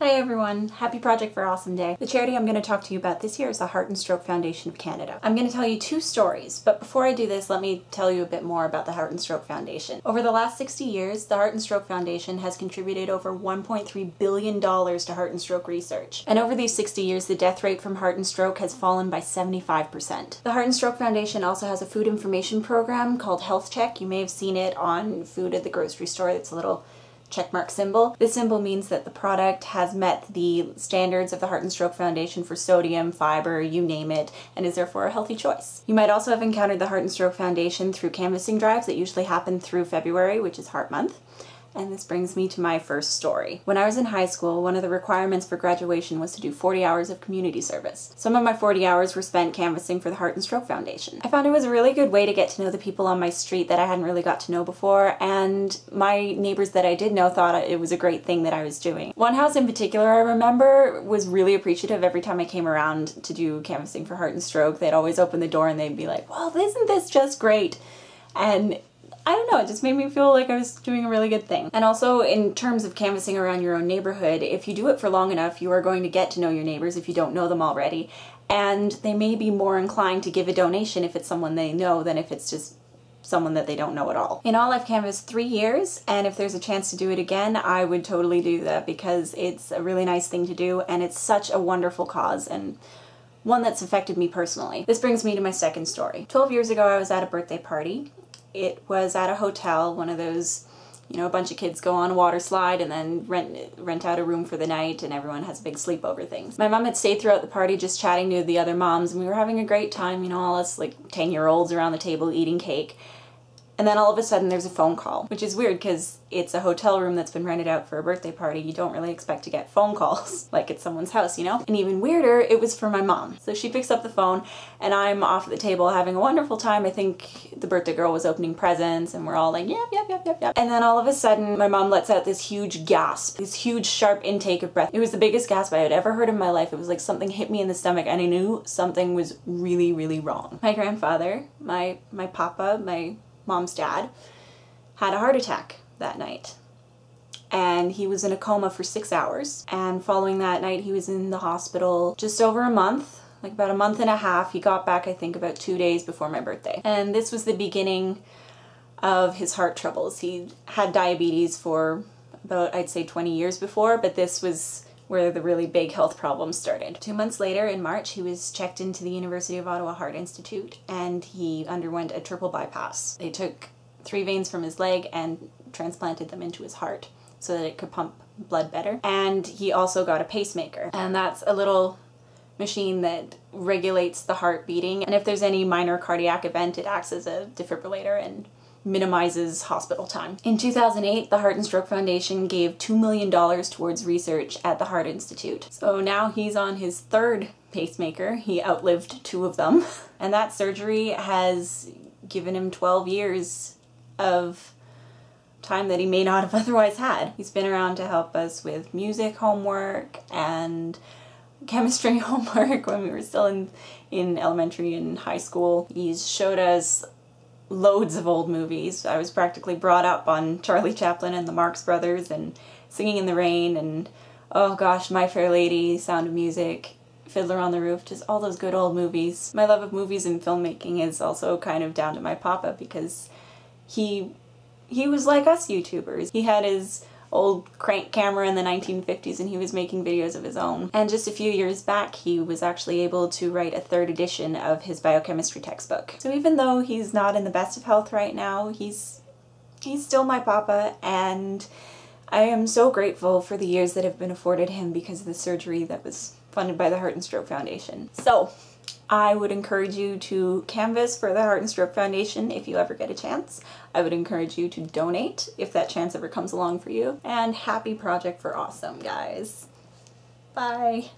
Hi everyone, happy Project for Awesome Day. The charity I'm going to talk to you about this year is the Heart and Stroke Foundation of Canada. I'm going to tell you two stories, but before I do this, let me tell you a bit more about the Heart and Stroke Foundation. Over the last 60 years, the Heart and Stroke Foundation has contributed over $1.3 billion to heart and stroke research. And over these 60 years, the death rate from heart and stroke has fallen by 75%. The Heart and Stroke Foundation also has a food information program called Health Check. You may have seen it on food at the grocery store. It's a little checkmark symbol. This symbol means that the product has met the standards of the Heart and Stroke Foundation for sodium, fiber, you name it, and is therefore a healthy choice. You might also have encountered the Heart and Stroke Foundation through canvassing drives that usually happen through February, which is Heart Month. And this brings me to my first story. When I was in high school, one of the requirements for graduation was to do 40 hours of community service. Some of my 40 hours were spent canvassing for the Heart and Stroke Foundation. I found it was a really good way to get to know the people on my street that I hadn't really got to know before, and my neighbors that I did know thought it was a great thing that I was doing. One house in particular I remember was really appreciative every time I came around to do canvassing for Heart and Stroke. They'd always open the door and they'd be like, "Well, isn't this just great?" And I don't know, it just made me feel like I was doing a really good thing. And also, in terms of canvassing around your own neighborhood, if you do it for long enough, you are going to get to know your neighbors if you don't know them already. And they may be more inclined to give a donation if it's someone they know than if it's just someone that they don't know at all. In all, I've canvassed 3 years, and if there's a chance to do it again, I would totally do that because it's a really nice thing to do and it's such a wonderful cause and one that's affected me personally. This brings me to my second story. 12 years ago, I was at a birthday party. It was at a hotel, one of those, you know, a bunch of kids go on a water slide and then rent out a room for the night and everyone has a big sleepover things. My mom had stayed throughout the party just chatting to the other moms and we were having a great time, you know, all us like 10-year-olds around the table eating cake. And then all of a sudden there's a phone call, which is weird because it's a hotel room that's been rented out for a birthday party. You don't really expect to get phone calls like it's someone's house, you know? And even weirder, it was for my mom. So she picks up the phone and I'm off at the table having a wonderful time. I think the birthday girl was opening presents and we're all like, yep, yep, yep, yep, yep. And then all of a sudden my mom lets out this huge gasp, this huge sharp intake of breath. It was the biggest gasp I had ever heard in my life. It was like something hit me in the stomach and I knew something was really, really wrong. My grandfather, my papa, my mom's dad, had a heart attack that night. And he was in a coma for 6 hours. And following that night, he was in the hospital just over a month, like about a month and a half. He got back, I think, about 2 days before my birthday. And this was the beginning of his heart troubles. He had diabetes for about, I'd say, 20 years before, but this was where the really big health problems started. 2 months later, in March, he was checked into the University of Ottawa Heart Institute and he underwent a triple bypass. They took 3 veins from his leg and transplanted them into his heart so that it could pump blood better. And he also got a pacemaker, and that's a little machine that regulates the heart beating, and if there's any minor cardiac event, it acts as a defibrillator and minimizes hospital time. In 2008, the Heart and Stroke Foundation gave $2 million towards research at the Heart Institute. So now he's on his 3rd pacemaker. He outlived 2 of them. And that surgery has given him 12 years of time that he may not have otherwise had. He's been around to help us with music homework and chemistry homework when we were still in elementary and high school. He's showed us loads of old movies. I was practically brought up on Charlie Chaplin and the Marx Brothers and Singing in the Rain and, oh gosh, My Fair Lady, Sound of Music, Fiddler on the Roof, just all those good old movies. My love of movies and filmmaking is also kind of down to my papa because he was like us YouTubers. He had his old crank camera in the 1950s and he was making videos of his own. And just a few years back he was actually able to write a 3rd edition of his biochemistry textbook. So even though he's not in the best of health right now, he's still my papa, and I am so grateful for the years that have been afforded him because of the surgery that was funded by the Heart and Stroke Foundation. So I would encourage you to canvass for the Heart and Stroke Foundation if you ever get a chance. I would encourage you to donate if that chance ever comes along for you. And happy Project for Awesome, guys. Bye.